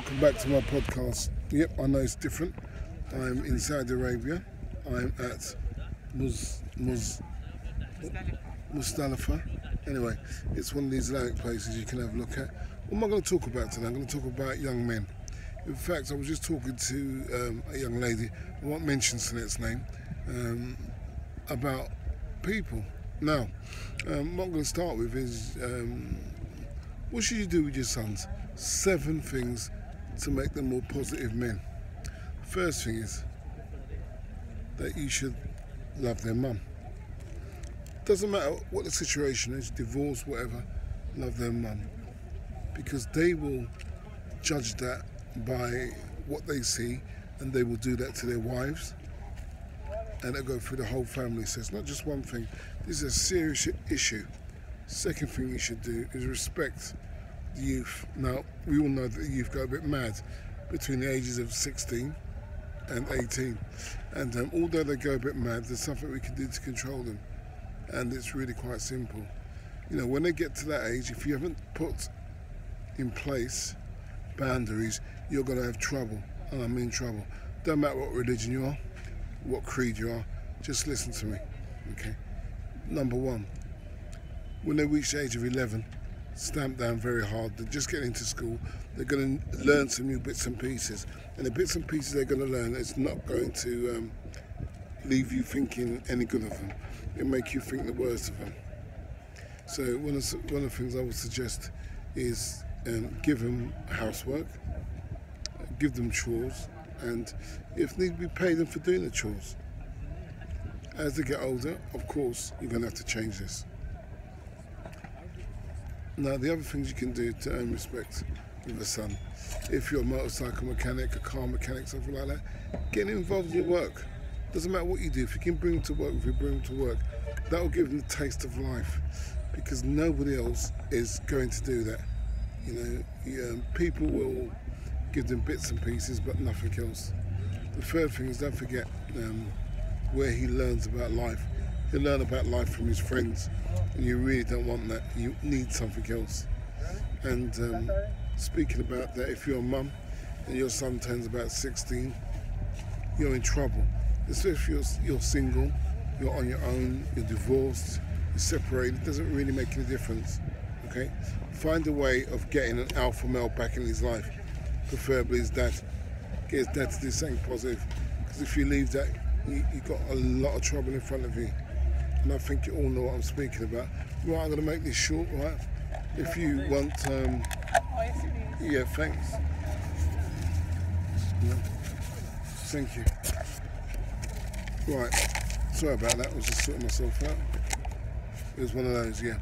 welcome back to my podcast. Yep, I know it's different. I'm in Saudi Arabia. I'm at Mustalifa. Anyway, it's one of these Islamic places you can have a look at. What am I going to talk about today? I'm going to talk about young men. In fact, I was just talking to a young lady, I won't mention Sunet's name, about people. Now, what I'm going to start with is, what should you do with your sons? 7 things to make them more positive men. First thing is that you should love their mum. Doesn't matter what the situation is, divorce, whatever, love their mum. Because they will judge that by what they see, and they will do that to their wives, and they'll go through the whole family. So it's not just one thing. This is a serious issue. Second thing you should do is respect the youth. Now, we all know that the youth go a bit mad between the ages of 16 and 18. And although they go a bit mad, there's something we can do to control them. And it's really quite simple. You know, when they get to that age, if you haven't put in place boundaries, you're going to have trouble. And I mean trouble. Don't matter what religion you are, what creed you are, just listen to me, okay? Number 1, when they reach the age of 11, stamp down very hard. They're just getting into school. They're going to learn some new bits and pieces. And the bits and pieces they're going to learn is not going to leave you thinking any good of them. It'll make you think the worst of them. So one of the things I would suggest is give them housework, give them chores, and if need be, pay them for doing the chores. As they get older, of course, you're going to have to change this. Now, the other things you can do to earn respect with a son, if you're a motorcycle mechanic, a car mechanic, something like that, get involved in your work. Doesn't matter what you do. If you can bring them to work, if you bring them to work, that will give them the taste of life, because nobody else is going to do that. You know, people will give them bits and pieces, but nothing else. The third thing is, don't forget where he learns about life. He'll learn about life from his friends, and you really don't want that. You need something else. And speaking about that, if you're a mum and your son turns about 16, you're in trouble. Especially if you're single, you're on your own, you're divorced, you're separated, it doesn't really make any difference, okay? Find a way of getting an alpha male back in his life, preferably his dad. Get his dad to do something positive, because if you leave that, you've got a lot of trouble in front of you. And I think you all know what I'm speaking about. Right, I'm going to make this short, right? If you want, yeah, thanks. Yeah. Thank you. Right, sorry about that, I was just sorting myself out. It was one of those, yeah.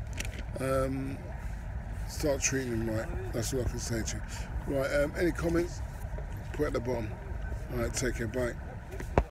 Start treating him right, that's all I can say to you. Right, any comments? Put at the bottom. Alright, take care, bye.